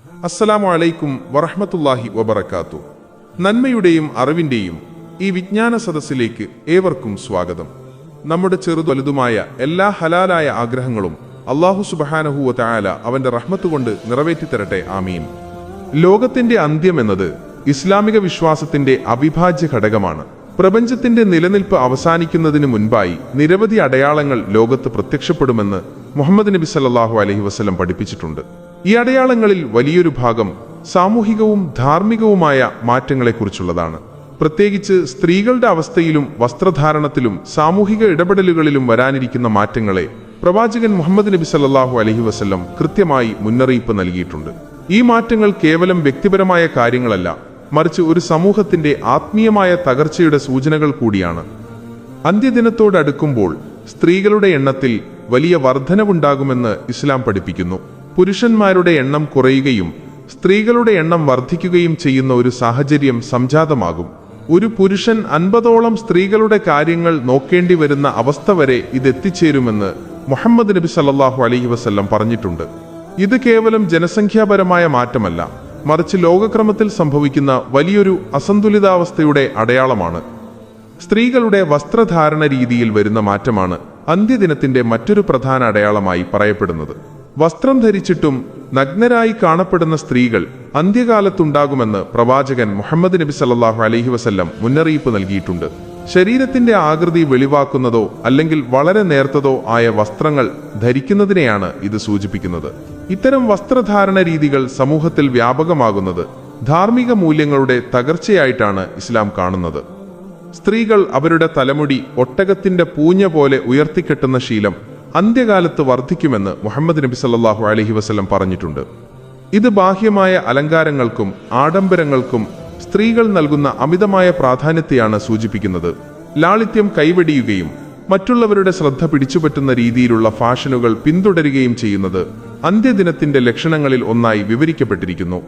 അസ്സലാമു അലൈക്കും വറഹ്മത്തുള്ളാഹി വബറകാതുഹു. നന്മയുടെയും അറിവിന്റെയും ഈ വിജ്ഞാന സദസ്സിലേക്ക് ഏവർക്കും സ്വാഗതം. നമ്മുടെ ചെറുതും വലുതുമായ എല്ലാ ഹലാലായ ആഗ്രഹങ്ങളും അല്ലാഹു സുബ്ഹാനഹു വ തആല അവന്റെ റഹ്മത്ത് കൊണ്ട് നിറവേറ്റിത്തരട്ടെ, ആമീൻ. ലോകത്തിന്റെ അന്ത്യം എന്നത് ഇസ്ലാമിക വിശ്വാസത്തിന്റെ അവിഭാജ്യ ഘടകമാണ്. പ്രപഞ്ചത്തിന്റെ നിലനിൽപ്പ് അവസാനിക്കുന്നതിന് മുൻപായി നിരവധി അടയാളങ്ങൾ ലോകത്ത് പ്രത്യക്ഷപ്പെടുമെന്ന് മുഹമ്മദ് നബി സല്ലല്ലാഹു അലൈഹി വസല്ലം പഠിപ്പിച്ചിട്ടുണ്ട്. ഈ അടയാളങ്ങളിൽ വലിയൊരു ഭാഗം സാമൂഹികവും ധാർമ്മികവുമായ മാറ്റങ്ങളെക്കുറിച്ചുള്ളതാണ്. പ്രത്യേകിച്ച് സ്ത്രീകളുടെ അവസ്ഥയിലും വസ്ത്രധാരണത്തിലും സാമൂഹിക ഇടപെടലുകളിലും വരാനിരിക്കുന്ന മാറ്റങ്ങളെ പ്രവാചകൻ മുഹമ്മദ് നബി സല്ലല്ലാഹു അലൈഹി വസല്ലം കൃത്യമായി മുന്നറിയിപ്പ് നൽകിയിട്ടുണ്ട്. ഈ മാറ്റങ്ങൾ കേവലം വ്യക്തിപരമായ കാര്യങ്ങളല്ല, മറിച്ച് ഒരു സമൂഹത്തിന്റെ ആത്മീയമായ തകർച്ചയുടെ സൂചനകൾ കൂടിയാണ്. അന്ത്യദിനത്തോടടുക്കുമ്പോൾ സ്ത്രീകളുടെ എണ്ണത്തിൽ വലിയ വർധനവുണ്ടാകുമെന്ന് ഇസ്ലാം പഠിപ്പിക്കുന്നു. പുരുഷന്മാരുടെ എണ്ണം കുറയുകയും സ്ത്രീകളുടെ എണ്ണം വർദ്ധിക്കുകയും ചെയ്യുന്ന ഒരു സാഹചര്യം സംജാതമാകും. ഒരു പുരുഷൻ 50ഓളം സ്ത്രീകളുടെ കാര്യങ്ങൾ നോക്കേണ്ടി വരുന്ന അവസ്ഥ വരെ ഇതെത്തിച്ചേരുമെന്ന് മുഹമ്മദ് നബി സല്ലല്ലാഹു അലൈഹി വസല്ലം പറഞ്ഞിട്ടുണ്ട്. ഇത് കേവലം ജനസംഖ്യാപരമായ മാറ്റമല്ല, മറിച്ച് ലോകക്രമത്തിൽ സംഭവിക്കുന്ന വലിയൊരു അസന്തുലിതാവസ്ഥയുടെ അടയാളമാണ്. സ്ത്രീകളുടെ വസ്ത്രധാരണ രീതിയിൽ വരുന്ന മാറ്റമാണ് അന്ത്യദിനത്തിന്റെ മറ്റൊരു പ്രധാന അടയാളമായി പറയപ്പെടുന്നത്. വസ്ത്രം ധരിച്ചിട്ടും നഗ്നരായി കാണപ്പെടുന്ന സ്ത്രീകൾ അന്ത്യകാലത്തുണ്ടാകുമെന്ന് പ്രവാചകൻ മുഹമ്മദ് നബി സല്ലല്ലാഹു അലൈഹി വസല്ലം മുന്നറിയിപ്പ് നൽകിയിട്ടുണ്ട്. ശരീരത്തിന്റെ ആകൃതി വെളിവാക്കുന്നതോ അല്ലെങ്കിൽ വളരെ നേർത്തതോ ആയ വസ്ത്രങ്ങൾ ധരിക്കുന്നതിനെയാണ് ഇത് സൂചിപ്പിക്കുന്നത്. ഇത്തരം വസ്ത്രധാരണ രീതികൾ സമൂഹത്തിൽ വ്യാപകമാകുന്നത് ധാർമ്മിക മൂല്യങ്ങളുടെ തകർച്ചയായിട്ടാണ് ഇസ്ലാം കാണുന്നത്. സ്ത്രീകൾ അവരുടെ തലമുടി ഒട്ടകത്തിന്റെ പൂഞ്ഞ പോലെ ഉയർത്തിക്കെട്ടുന്ന ശീലം അന്ത്യകാലത്ത് വർദ്ധിക്കുമെന്ന് മുഹമ്മദ് നബി സല്ലല്ലാഹു അലൈഹി വസല്ലം പറഞ്ഞിട്ടുണ്ട്. ഇത് ബാഹ്യമായ അലങ്കാരങ്ങൾക്കും ആഡംബരങ്ങൾക്കും സ്ത്രീകൾ നൽകുന്ന അമിതമായ പ്രാധാന്യത്തെയാണ് സൂചിപ്പിക്കുന്നത്. ലാളിത്യം കൈവെടിയുകയും മറ്റുള്ളവരുടെ ശ്രദ്ധ പിടിച്ചുപറ്റുന്ന രീതിയിലുള്ള ഫാഷനുകൾ പിന്തുടരുകയും ചെയ്യുന്നത് അന്ത്യദിനത്തിന്റെ ലക്ഷണങ്ങളിൽ ഒന്നായി വിവരിക്കപ്പെട്ടിരിക്കുന്നു.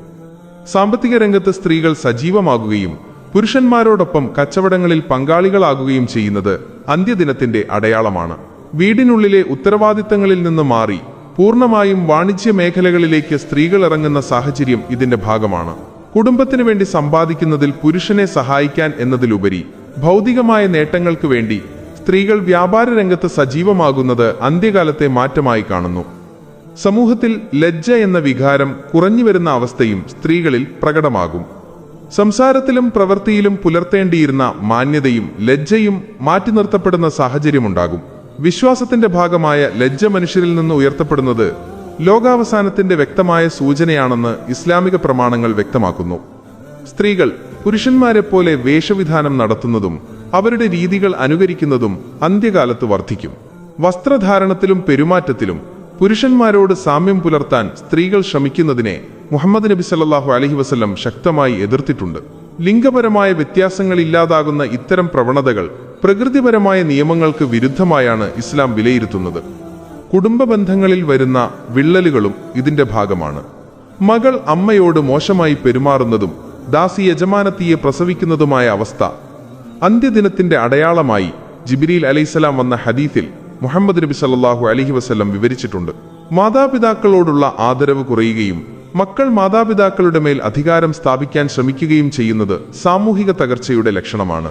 സാമ്പത്തിക രംഗത്ത് സ്ത്രീകൾ സജീവമാകുകയും പുരുഷന്മാരോടൊപ്പം കച്ചവടങ്ങളിൽ പങ്കാളികളാകുകയും ചെയ്യുന്നത് അന്ത്യദിനത്തിന്റെ അടയാളമാണ്. വീടിനുള്ളിലെ ഉത്തരവാദിത്തങ്ങളിൽ നിന്ന് മാറി പൂർണ്ണമായും വാണിജ്യ മേഖലകളിലേക്ക് സ്ത്രീകൾ ഇറങ്ങുന്ന സാഹചര്യം ഇതിന്റെ ഭാഗമാണ്. കുടുംബത്തിനു വേണ്ടി സമ്പാദിക്കുന്നതിൽ പുരുഷനെ സഹായിക്കാൻ എന്നതിലുപരി ഭൗതികമായ നേട്ടങ്ങൾക്ക് വേണ്ടി സ്ത്രീകൾ വ്യാപാര രംഗത്ത് സജീവമാകുന്നത് അന്ത്യകാലത്തെ മാറ്റമായി കാണുന്നു. സമൂഹത്തിൽ ലജ്ജ എന്ന വികാരം കുറഞ്ഞുവരുന്ന അവസ്ഥയും സ്ത്രീകളിൽ പ്രകടമാകും. സംസാരത്തിലും പ്രവൃത്തിയിലും പുലർത്തേണ്ടിയിരുന്ന മാന്യതയും ലജ്ജയും മാറ്റി നിർത്തപ്പെടുന്ന സാഹചര്യമുണ്ടാകും. വിശ്വാസത്തിന്റെ ഭാഗമായ ലജ്ജ മനുഷ്യരിൽ നിന്ന് ഉയർത്തപ്പെടുന്നത് ലോകാവസാനത്തിന്റെ വ്യക്തമായ സൂചനയാണെന്ന് ഇസ്ലാമിക പ്രമാണങ്ങൾ വ്യക്തമാക്കുന്നു. സ്ത്രീകൾ പുരുഷന്മാരെ പോലെ വേഷവിധാനം നടത്തുന്നതും അവരുടെ രീതികൾ അനുകരിക്കുന്നതും അന്ത്യകാലത്ത് വർദ്ധിക്കും. വസ്ത്രധാരണത്തിലും പെരുമാറ്റത്തിലും പുരുഷന്മാരോട് സാമ്യം പുലർത്താൻ സ്ത്രീകൾ ശ്രമിക്കുന്നതിനെ മുഹമ്മദ് നബി സല്ലല്ലാഹു അലൈഹി വസല്ലം ശക്തമായി എതിർത്തിട്ടുണ്ട്. ലിംഗപരമായ വ്യത്യാസങ്ങൾ ഇല്ലാതാകുന്ന ഇത്തരം പ്രവണതകൾ പ്രകൃതിപരമായ നിയമങ്ങൾക്ക് വിരുദ്ധമായാണ് ഇസ്ലാം വിലയിരുത്തുന്നത്. കുടുംബ ബന്ധങ്ങളിൽ വരുന്ന വിള്ളലുകളും ഇതിന്റെ ഭാഗമാണ്. മകൾ അമ്മയോട് മോശമായി പെരുമാറുന്നതും ദാസി യജമാനത്തിയെ പ്രസവിക്കുന്നതുമായ അവസ്ഥ അന്ത്യദിനത്തിന്റെ അടയാളമായി ജിബ്രീൽ അലൈഹിസ്സലാം വന്ന ഹദീസിൽ മുഹമ്മദ് നബി സല്ലല്ലാഹു അലൈഹി വസല്ലം വിവരിച്ചിട്ടുണ്ട്. മാതാപിതാക്കളോടുള്ള ആദരവ് കുറയുകയും മക്കൾ മാതാപിതാക്കളുടെ മേൽ അധികാരം സ്ഥാപിക്കാൻ ശ്രമിക്കുകയും ചെയ്യുന്നത് സാമൂഹിക തകർച്ചയുടെ ലക്ഷണമാണ്.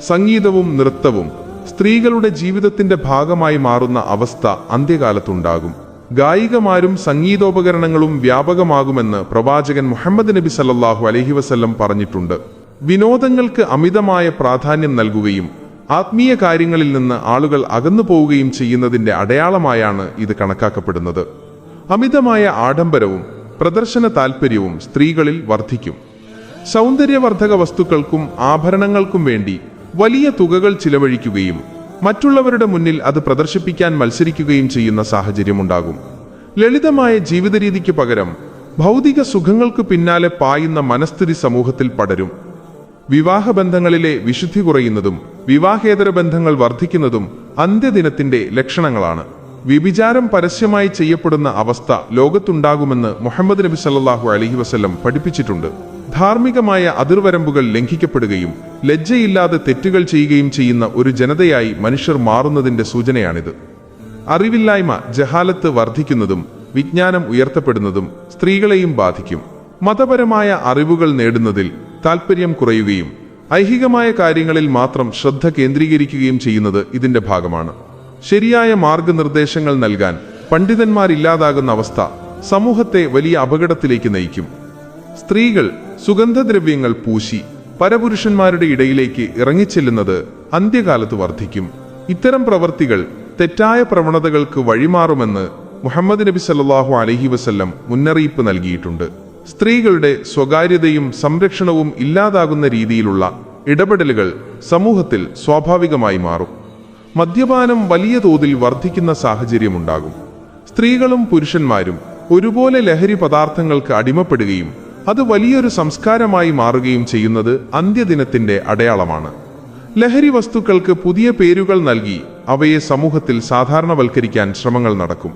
സംഗീതവും നൃത്തവും സ്ത്രീകളുടെ ജീവിതത്തിന്റെ ഭാഗമായി മാറുന്ന അവസ്ഥ അന്ത്യകാലത്തുണ്ടാകും. ഗായികമാരും സംഗീതോപകരണങ്ങളും വ്യാപകമാകുമെന്ന് പ്രവാചകൻ മുഹമ്മദ് നബി സല്ലല്ലാഹു അലൈഹി വസല്ലം പറഞ്ഞിട്ടുണ്ട്. വിനോദങ്ങൾക്ക് അമിതമായ പ്രാധാന്യം നൽകുകയും ആത്മീയ കാര്യങ്ങളിൽ നിന്ന് ആളുകൾ അകന്നു പോവുകയും ചെയ്യുന്നതിന്റെ അടയാളമായാണ് ഇത് കണക്കാക്കപ്പെടുന്നത്. അമിതമായ ആഡംബരവും പ്രദർശന താൽപര്യവും സ്ത്രീകളിൽ വർദ്ധിക്കും. സൗന്ദര്യവർദ്ധക വസ്തുക്കൾക്കും ആഭരണങ്ങൾക്കും വേണ്ടി വലിയ തുകകൾ ചിലവഴിക്കുകയും മറ്റുള്ളവരുടെ മുന്നിൽ അത് പ്രദർശിപ്പിക്കാൻ മത്സരിക്കുകയും ചെയ്യുന്ന സാഹചര്യമുണ്ടാകും. ലളിതമായ ജീവിത രീതിക്ക് പകരം ഭൗതിക സുഖങ്ങൾക്ക് പിന്നാലെ പായുന്ന മനസ്ഥിതി സമൂഹത്തിൽ പടരും. വിവാഹബന്ധങ്ങളിലെ വിശുദ്ധി കുറയുന്നതും വിവാഹേതര ബന്ധങ്ങൾ വർദ്ധിക്കുന്നതും അന്ത്യദിനത്തിന്റെ ലക്ഷണങ്ങളാണ്. വ്യഭിചാരം പരസ്യമായി ചെയ്യപ്പെടുന്ന അവസ്ഥ ലോകത്തുണ്ടാകുമെന്ന് മുഹമ്മദ് നബി സല്ലല്ലാഹു അലൈഹി വസല്ലം പഠിപ്പിച്ചിട്ടുണ്ട്. ധാർമ്മികമായ അതിർവരമ്പുകൾ ലംഘിക്കപ്പെടുകയും ലജ്ജയില്ലാതെ തെറ്റുകൾ ചെയ്യുകയും ചെയ്യുന്ന ഒരു ജനതയായി മനുഷ്യർ മാറുന്നതിന്റെ സൂചനയാണിത്. അറിവില്ലായ്മ, ജഹാലത്ത് വർദ്ധിക്കുന്നതും വിജ്ഞാനം ഉയർത്തപ്പെടുന്നതും സ്ത്രീകളെയും ബാധിക്കും. മതപരമായ അറിവുകൾ നേടുന്നതിൽ താൽപ്പര്യം കുറയുകയും ഐഹികമായ കാര്യങ്ങളിൽ മാത്രം ശ്രദ്ധ കേന്ദ്രീകരിക്കുകയും ചെയ്യുന്നത് ഇതിന്റെ ഭാഗമാണ്. ശരിയായ മാർഗനിർദ്ദേശങ്ങൾ നൽകാൻ പണ്ഡിതന്മാരില്ലാതാകുന്ന അവസ്ഥ സമൂഹത്തെ വലിയ അപകടത്തിലേക്ക് നയിക്കും. സ്ത്രീകൾ സുഗന്ധദ്രവ്യങ്ങൾ പൂശി പരപുരുഷന്മാരുടെ ഇടയിലേക്ക് ഇറങ്ങിച്ചെല്ലുന്നത് അന്ത്യകാലത്ത് വർദ്ധിക്കും. ഇത്തരം പ്രവർത്തികൾ തെറ്റായ പ്രവണതകൾക്ക് വഴിമാറുമെന്ന് മുഹമ്മദ് നബി സല്ലല്ലാഹു അലൈഹി വസല്ലം മുന്നറിയിപ്പ് നൽകിയിട്ടുണ്ട്. സ്ത്രീകളുടെ സ്വകാര്യതയും സംരക്ഷണവും ഇല്ലാതാകുന്ന രീതിയിലുള്ള ഇടപെടലുകൾ സമൂഹത്തിൽ സ്വാഭാവികമായി മാറും. മദ്യപാനം വലിയ തോതിൽ വർദ്ധിക്കുന്ന സാഹചര്യമുണ്ടാകും. സ്ത്രീകളും പുരുഷന്മാരും ഒരുപോലെ ലഹരി പദാർത്ഥങ്ങൾക്ക് അടിമപ്പെടുകയും അത് വലിയൊരു സംസ്കാരമായി മാറുകയും ചെയ്യുന്നത് അന്ത്യദിനത്തിന്റെ അടയാളമാണ്. ലഹരി വസ്തുക്കൾക്ക് പുതിയ പേരുകൾ നൽകി അവയെ സമൂഹത്തിൽ സാധാരണവൽക്കരിക്കാൻ ശ്രമങ്ങൾ നടക്കും.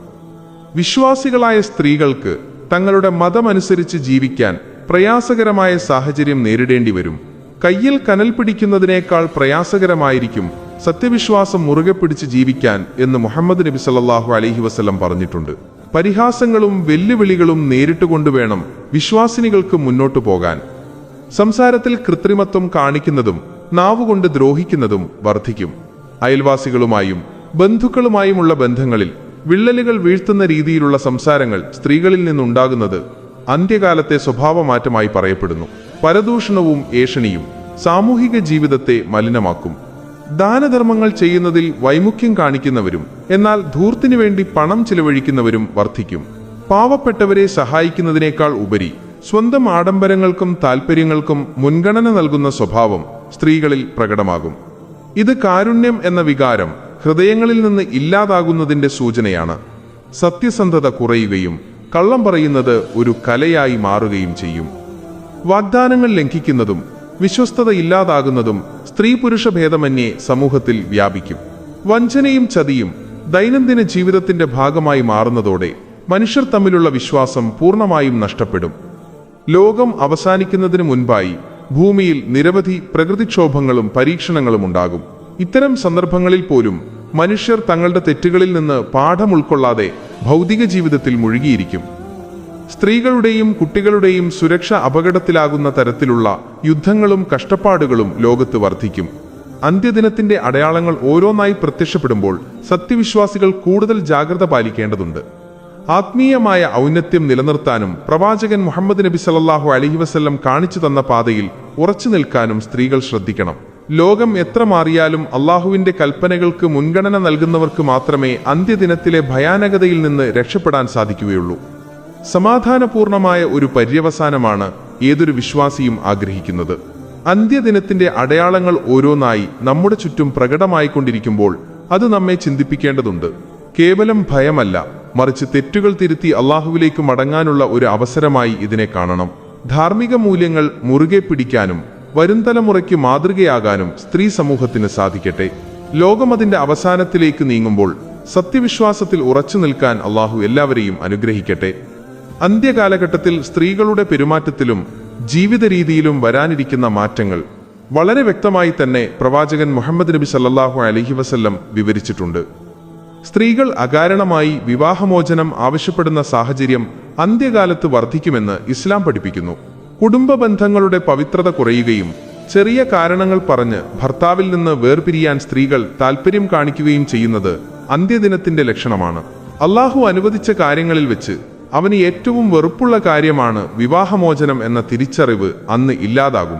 വിശ്വാസികളായ സ്ത്രീകൾക്ക് തങ്ങളുടെ മതമനുസരിച്ച് ജീവിക്കാൻ പ്രയാസകരമായ സാഹചര്യം നേരിടേണ്ടി വരും. കയ്യിൽ കനൽ പിടിക്കുന്നതിനേക്കാൾ പ്രയാസകരമായിരിക്കും സത്യവിശ്വാസം മുറുകെ പിടിച്ച് ജീവിക്കാൻ എന്ന് മുഹമ്മദ് നബി സല്ലല്ലാഹു അലൈഹി വസല്ലം പറഞ്ഞിട്ടുണ്ട്. പരിഹാസങ്ങളും വെല്ലുവിളികളും നേരിട്ടുകൊണ്ട് വേണം വിശ്വാസിനികൾക്ക് മുന്നോട്ടു പോകാൻ. സംസാരത്തിൽ കൃത്രിമത്വം കാണിക്കുന്നതും നാവുകൊണ്ട് ദ്രോഹിക്കുന്നതും വർദ്ധിക്കും. അയൽവാസികളുമായും ബന്ധുക്കളുമായുമുള്ള ബന്ധങ്ങളിൽ വിള്ളലുകൾ വീഴ്ത്തുന്ന രീതിയിലുള്ള സംസാരങ്ങൾ സ്ത്രീകളിൽ നിന്നുണ്ടാകുന്നത് അന്ത്യകാലത്തെ സ്വഭാവമാറ്റമായി പറയപ്പെടുന്നു. പരദൂഷണവും ഏഷണിയും സാമൂഹിക ജീവിതത്തെ മലിനമാക്കും. ദാനധർമ്മങ്ങൾ ചെയ്യുന്നതിൽ വൈമുഖ്യം കാണിക്കുന്നവരും എന്നാൽ ധൂർത്തിനു വേണ്ടി പണം ചിലവഴിക്കുന്നവരും വർദ്ധിക്കും. പാവപ്പെട്ടവരെ സഹായിക്കുന്നതിനേക്കാൾ ഉപരി സ്വന്തം ആഡംബരങ്ങൾക്കും താൽപ്പര്യങ്ങൾക്കും മുൻഗണന നൽകുന്ന സ്വഭാവം സ്ത്രീകളിൽ പ്രകടമാകും. ഇത് കാരുണ്യം എന്ന വികാരം ഹൃദയങ്ങളിൽ നിന്ന് ഇല്ലാതാകുന്നതിന്റെ സൂചനയാണ്. സത്യസന്ധത കുറയുകയും കള്ളം പറയുന്നത് ഒരു കലയായി മാറുകയും ചെയ്യും. വാഗ്ദാനങ്ങൾ ലംഘിക്കുന്നതും വിശ്വസ്തത ഇല്ലാതാകുന്നതും സ്ത്രീ പുരുഷ ഭേദമന്യേ സമൂഹത്തിൽ വ്യാപിക്കും. വഞ്ചനയും ചതിയും ദൈനംദിന ജീവിതത്തിന്റെ ഭാഗമായി മാറുന്നതോടെ മനുഷ്യർ തമ്മിലുള്ള വിശ്വാസം പൂർണ്ണമായും നഷ്ടപ്പെടും. ലോകം അവസാനിക്കുന്നതിന് മുൻപായി ഭൂമിയിൽ നിരവധി പ്രകൃതിക്ഷോഭങ്ങളും പരീക്ഷണങ്ങളും ഉണ്ടാകും. ഇത്തരം സന്ദർഭങ്ങളിൽ പോലും മനുഷ്യർ തങ്ങളുടെ തെറ്റുകളിൽ നിന്ന് പാഠം ഉൾക്കൊള്ളാതെ ഭൗതിക ജീവിതത്തിൽ മുഴുകിയിരിക്കും. സ്ത്രീകളുടെയും കുട്ടികളുടെയും സുരക്ഷ അപകടത്തിലാകുന്ന തരത്തിലുള്ള യുദ്ധങ്ങളും കഷ്ടപ്പാടുകളും ലോകത്ത് വർദ്ധിക്കും. അന്ത്യദിനത്തിന്റെ അടയാളങ്ങൾ ഓരോന്നായി പ്രത്യക്ഷപ്പെടുമ്പോൾ സത്യവിശ്വാസികൾ കൂടുതൽ ജാഗ്രത പാലിക്കേണ്ടതുണ്ട്. ആത്മീയമായ ഔന്നത്യം നിലനിർത്താനും പ്രവാചകൻ മുഹമ്മദ് നബി സല്ലല്ലാഹു അലൈഹി വസല്ലം കാണിച്ചു തന്ന പാതയിൽ ഉറച്ചു നിൽക്കാനും സ്ത്രീകൾ ശ്രദ്ധിക്കണം. ലോകം എത്ര മാറിയാലും അള്ളാഹുവിന്റെ കൽപ്പനകൾക്ക് മുൻഗണന നൽകുന്നവർക്ക് മാത്രമേ അന്ത്യദിനത്തിലെ ഭയാനകതയിൽ നിന്ന് രക്ഷപ്പെടാൻ സാധിക്കുകയുള്ളൂ. സമാധാനപൂർണമായ ഒരു പര്യവസാനമാണ് ഏതൊരു വിശ്വാസിയും ആഗ്രഹിക്കുന്നത്. അന്ത്യദിനത്തിന്റെ അടയാളങ്ങൾ ഓരോന്നായി നമ്മുടെ ചുറ്റും പ്രകടമായിക്കൊണ്ടിരിക്കുമ്പോൾ അത് നമ്മെ ചിന്തിപ്പിക്കേണ്ടതുണ്ട്. കേവലം ഭയമല്ല, മറിച്ച് തെറ്റുകൾ തിരുത്തി അള്ളാഹുവിലേക്ക് മടങ്ങാനുള്ള ഒരു അവസരമായി ഇതിനെ കാണണം. ധാർമ്മിക മൂല്യങ്ങൾ മുറുകെ പിടിക്കാനും വരും തലമുറയ്ക്ക് മാതൃകയാകാനും സ്ത്രീ സമൂഹത്തിന് സാധിക്കട്ടെ. ലോകം അതിന്റെ അവസാനത്തിലേക്ക് നീങ്ങുമ്പോൾ സത്യവിശ്വാസത്തിൽ ഉറച്ചു നിൽക്കാൻ അള്ളാഹു എല്ലാവരെയും അനുഗ്രഹിക്കട്ടെ. അന്ത്യകാലഘട്ടത്തിൽ സ്ത്രീകളുടെ പെരുമാറ്റത്തിലും ജീവിത രീതിയിലും വരാനിരിക്കുന്ന മാറ്റങ്ങൾ വളരെ വ്യക്തമായി തന്നെ പ്രവാചകൻ മുഹമ്മദ് നബി സല്ലല്ലാഹു അലൈഹി വസല്ലം വിവരിച്ചിട്ടുണ്ട്. സ്ത്രീകൾ അകാരണമായി വിവാഹമോചനം ആവശ്യപ്പെടുന്ന സാഹചര്യം അന്ത്യകാലത്ത് വർദ്ധിക്കുമെന്ന് ഇസ്ലാം പഠിപ്പിക്കുന്നു. കുടുംബ ബന്ധങ്ങളുടെ പവിത്രത കുറയുകയും ചെറിയ കാരണങ്ങൾ പറഞ്ഞ് ഭർത്താവിൽ നിന്ന് വേർപിരിയാൻ സ്ത്രീകൾ താൽപ്പര്യം കാണിക്കുകയും ചെയ്യുന്നത് അന്ത്യദിനത്തിന്റെ ലക്ഷണമാണ്. അള്ളാഹു അനുവദിച്ച കാര്യങ്ങളിൽ വെച്ച് അവന് ഏറ്റവും വെറുപ്പുള്ള കാര്യമാണ് വിവാഹമോചനം എന്ന തിരിച്ചറിവ് അന്ന് ഇല്ലാതാകും.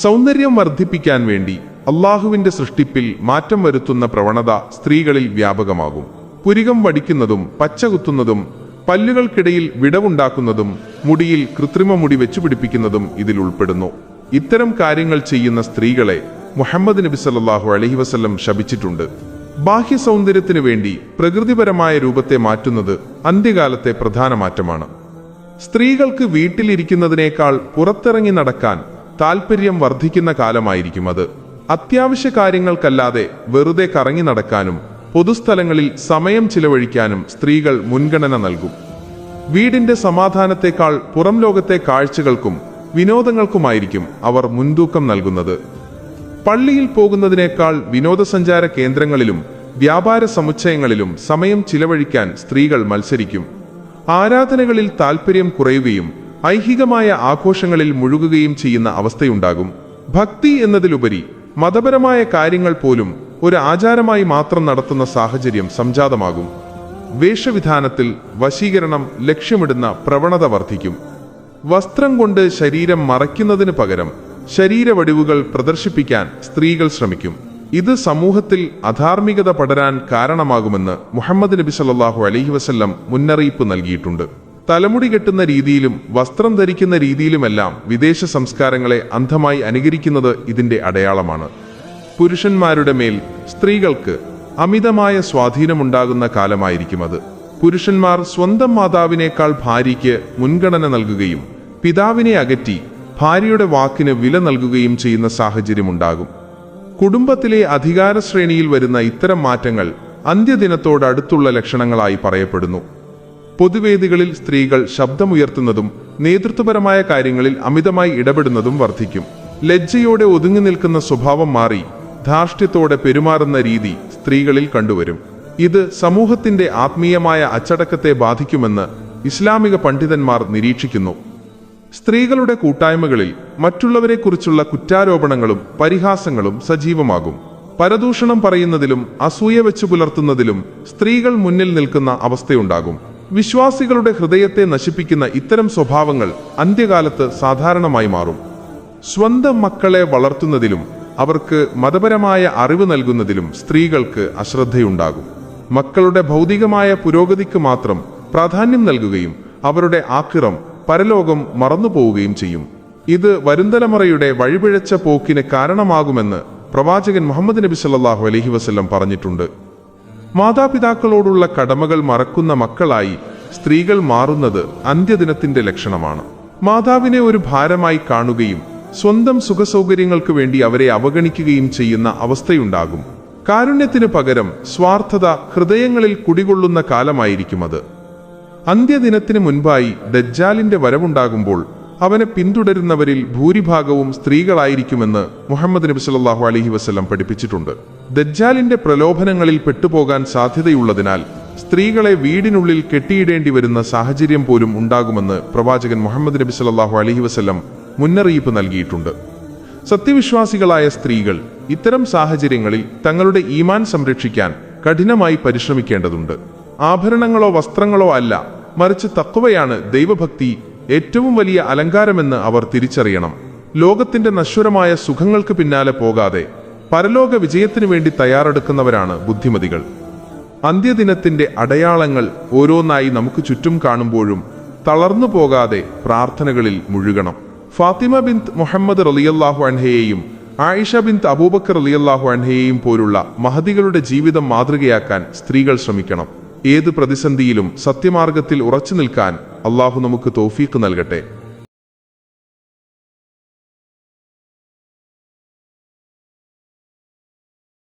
സൗന്ദര്യം വർദ്ധിപ്പിക്കാൻ വേണ്ടി അള്ളാഹുവിന്റെ സൃഷ്ടിപ്പിൽ മാറ്റം വരുത്തുന്ന പ്രവണത സ്ത്രീകളിൽ വ്യാപകമാകും. പുരികം വടിക്കുന്നതും പച്ചകുത്തുന്നതും പല്ലുകൾക്കിടയിൽ വിടവുണ്ടാക്കുന്നതും മുടിയിൽ കൃത്രിമ മുടി വെച്ചുപിടിപ്പിക്കുന്നതും ഇതിൽ ഉൾപ്പെടുന്നു. ഇത്തരം കാര്യങ്ങൾ ചെയ്യുന്ന സ്ത്രീകളെ മുഹമ്മദ് നബി സല്ലല്ലാഹു അലൈഹി വസല്ലം ശപിച്ചിട്ടുണ്ട്. ബാഹ്യ സൗന്ദര്യത്തിനു വേണ്ടി പ്രകൃതിപരമായ രൂപത്തെ മാറ്റുന്നത് അന്ത്യകാലത്തെ പ്രധാന മാറ്റമാണ്. സ്ത്രീകൾക്ക് വീട്ടിലിരിക്കുന്നതിനേക്കാൾ പുറത്തിറങ്ങി നടക്കാൻ താൽപ്പര്യം വർദ്ധിക്കുന്ന കാലമായിരിക്കും അത്. അത്യാവശ്യ കാര്യങ്ങൾക്കല്ലാതെ വെറുതെ കറങ്ങി നടക്കാനും പൊതുസ്ഥലങ്ങളിൽ സമയം ചിലവഴിക്കാനും സ്ത്രീകൾ മുൻഗണന നൽകും. വീടിന്റെ സമാധാനത്തെക്കാൾ പുറം ലോകത്തെ കാഴ്ചകൾക്കും വിനോദങ്ങൾക്കുമായിരിക്കും അവർ മുൻതൂക്കം നൽകുന്നത്. പള്ളിയിൽ പോകുന്നതിനേക്കാൾ വിനോദസഞ്ചാര കേന്ദ്രങ്ങളിലും വ്യാപാര സമുച്ചയങ്ങളിലും സമയം ചിലവഴിക്കാൻ സ്ത്രീകൾ മത്സരിക്കും. ആരാധനകളിൽ താൽപ്പര്യം കുറയുകയും ഐഹികമായ ആഘോഷങ്ങളിൽ മുഴുകുകയും ചെയ്യുന്ന അവസ്ഥയുണ്ടാകും. ഭക്തി എന്നതിലുപരി മതപരമായ കാര്യങ്ങൾ പോലും ഒരു ആചാരമായി മാത്രം നടത്തുന്ന സാഹചര്യം സംജാതമാകും. വേഷവിധാനത്തിൽ വശീകരണം ലക്ഷ്യമിടുന്ന പ്രവണത വർദ്ധിക്കും. വസ്ത്രം കൊണ്ട് ശരീരം മറയ്ക്കുന്നതിന് പകരം ശരീരവടിവുകൾ പ്രദർശിപ്പിക്കാൻ സ്ത്രീകൾ ശ്രമിക്കും. ഇത് സമൂഹത്തിൽ അധാർമികത പടരാൻ കാരണമാകുമെന്ന് മുഹമ്മദ് നബി സല്ലല്ലാഹു അലൈഹി വസല്ലം മുന്നറിയിപ്പ് നൽകിയിട്ടുണ്ട്. തലമുടി കെട്ടുന്ന രീതിയിലും വസ്ത്രം ധരിക്കുന്ന രീതിയിലുമെല്ലാം വിദേശ സംസ്കാരങ്ങളെ അന്ധമായി അനുകരിക്കുന്നത് ഇതിന്റെ അടയാളമാണ്. പുരുഷന്മാരുടെ മേൽ സ്ത്രീകൾക്ക് അമിതമായ സ്വാധീനമുണ്ടാകുന്ന കാലമായിരിക്കും അത്. പുരുഷന്മാർ സ്വന്തം മാതാവിനേക്കാൾ ഭാര്യയ്ക്ക് മുൻഗണന നൽകുകയും പിതാവിനെ അകറ്റി ഭാര്യയുടെ വാക്കിന് വില നൽകുകയും ചെയ്യുന്ന സാഹചര്യമുണ്ടാകും. കുടുംബത്തിലെ അധികാര ശ്രേണിയിൽ വരുന്ന ഇത്തരം മാറ്റങ്ങൾ അന്ത്യദിനത്തോടടുത്തുള്ള ലക്ഷണങ്ങളായി പറയപ്പെടുന്നു. പൊതുവേദികളിൽ സ്ത്രീകൾ ശബ്ദമുയർത്തുന്നതും നേതൃത്വപരമായ കാര്യങ്ങളിൽ അമിതമായി ഇടപെടുന്നതും വർദ്ധിക്കും. ലജ്ജയോടെ ഒതുങ്ങി നിൽക്കുന്ന സ്വഭാവം മാറി ധാർഷ്ട്യത്തോടെ പെരുമാറുന്ന രീതി സ്ത്രീകളിൽ കണ്ടുവരും. ഇത് സമൂഹത്തിന്റെ ആത്മീയമായ അച്ചടക്കത്തെ ബാധിക്കുമെന്ന് ഇസ്ലാമിക പണ്ഡിതന്മാർ നിരീക്ഷിക്കുന്നു. സ്ത്രീകളുടെ കൂട്ടായ്മകളിൽ മറ്റുള്ളവരെക്കുറിച്ചുള്ള കുറ്റാരോപണങ്ങളും പരിഹാസങ്ങളും സജീവമാകും. പരദൂഷണം പറയുന്നതിലും അസൂയ വെച്ചു പുലർത്തുന്നതിലും സ്ത്രീകൾ മുന്നിൽ നിൽക്കുന്ന അവസ്ഥയുണ്ടാകും. വിശ്വാസികളുടെ ഹൃദയത്തെ നശിപ്പിക്കുന്ന ഇത്തരം സ്വഭാവങ്ങൾ അന്ത്യകാലത്ത് സാധാരണമായി മാറും. സ്വന്തം മക്കളെ വളർത്തുന്നതിലും അവർക്ക് മതപരമായ അറിവ് നൽകുന്നതിലും സ്ത്രീകൾക്ക് അശ്രദ്ധയുണ്ടാകും. മക്കളുടെ ഭൗതികമായ പുരോഗതിക്ക് മാത്രം പ്രാധാന്യം നൽകുകയും അവരുടെ ആഖിറം പരലോകം മറന്നുപോവുകയും ചെയ്യും. ഇത് വരുംതലമുറയുടെ വഴിപിഴച്ച പോക്കിന് കാരണമാകുമെന്ന് പ്രവാചകൻ മുഹമ്മദ് നബി സല്ലല്ലാഹു അലൈഹി വസല്ലം പറഞ്ഞിട്ടുണ്ട്. മാതാപിതാക്കളോടുള്ള കടമകൾ മറക്കുന്ന മക്കളായി സ്ത്രീകൾ മാറുന്നത് അന്ത്യദിനത്തിന്റെ ലക്ഷണമാണ്. മാതാവിനെ ഒരു ഭാരമായി കാണുകയും സ്വന്തം സുഖസൗകര്യങ്ങൾക്ക് വേണ്ടി അവരെ അവഗണിക്കുകയും ചെയ്യുന്ന അവസ്ഥയുണ്ടാകും. കാരുണ്യത്തിനു പകരം സ്വാർത്ഥത ഹൃദയങ്ങളിൽ കുടികൊള്ളുന്ന കാലമായിരിക്കും അത്. അന്ത്യദിനത്തിന് മുൻപായി ദജ്ജാലിന്റെ വരവുണ്ടാകുമ്പോൾ അവനെ പിന്തുടരുന്നവരിൽ ഭൂരിഭാഗവും സ്ത്രീകളായിരിക്കുമെന്ന് മുഹമ്മദ് നബി സല്ലല്ലാഹു അലൈഹി വസല്ലം പഠിപ്പിച്ചിട്ടുണ്ട്. ദജ്ജാലിന്റെ പ്രലോഭനങ്ങളിൽ പെട്ടുപോകാൻ സാധ്യതയുള്ളതിനാൽ സ്ത്രീകളെ വീടിനുള്ളിൽ കെട്ടിയിടേണ്ടി വരുന്ന സാഹചര്യം പോലും ഉണ്ടാകുമെന്ന് പ്രവാചകൻ മുഹമ്മദ് നബി സല്ലല്ലാഹു അലൈഹി വസല്ലം മുന്നറിയിപ്പ് നൽകിയിട്ടുണ്ട്. സത്യവിശ്വാസികളായ സ്ത്രീകൾ ഇത്തരം സാഹചര്യങ്ങളിൽ തങ്ങളുടെ ഈമാൻ സംരക്ഷിക്കാൻ കഠിനമായി പരിശ്രമിക്കേണ്ടതുണ്ട്. ആഭരണങ്ങളോ വസ്ത്രങ്ങളോ അല്ല, മറിച്ച് തഖ്വയാണ് ദൈവഭക്തി ഏറ്റവും വലിയ അലങ്കാരമെന്ന് അവർ തിരിച്ചറിയണം. ലോകത്തിന്റെ നശ്വരമായ സുഖങ്ങൾക്ക് പിന്നാലെ പോകാതെ പരലോക വിജയത്തിനു വേണ്ടി തയ്യാറെടുക്കുന്നവരാണ് ബുദ്ധിമതികൾ. അന്ത്യദിനത്തിന്റെ അടയാളങ്ങൾ ഓരോന്നായി നമുക്ക് ചുറ്റും കാണുമ്പോഴും തളർന്നു പോകാതെ പ്രാർത്ഥനകളിൽ മുഴുകണം. ഫാത്തിമ ബിന്ത് മുഹമ്മദ് റളിയല്ലാഹു അൻഹയെയും ആയിഷ ബിന്ത് അബൂബക്കർ റളിയല്ലാഹു അൻഹയെയും പോലുള്ള മഹദികളുടെ ജീവിതം മാതൃകയാക്കാൻ സ്ത്രീകൾ ശ്രമിക്കണം. ഏത് പ്രതിസന്ധിയിലും സത്യമാർഗത്തിൽ ഉറച്ചു നിൽക്കാൻ അള്ളാഹു നമുക്ക് തൗഫീഖ് നൽകട്ടെ.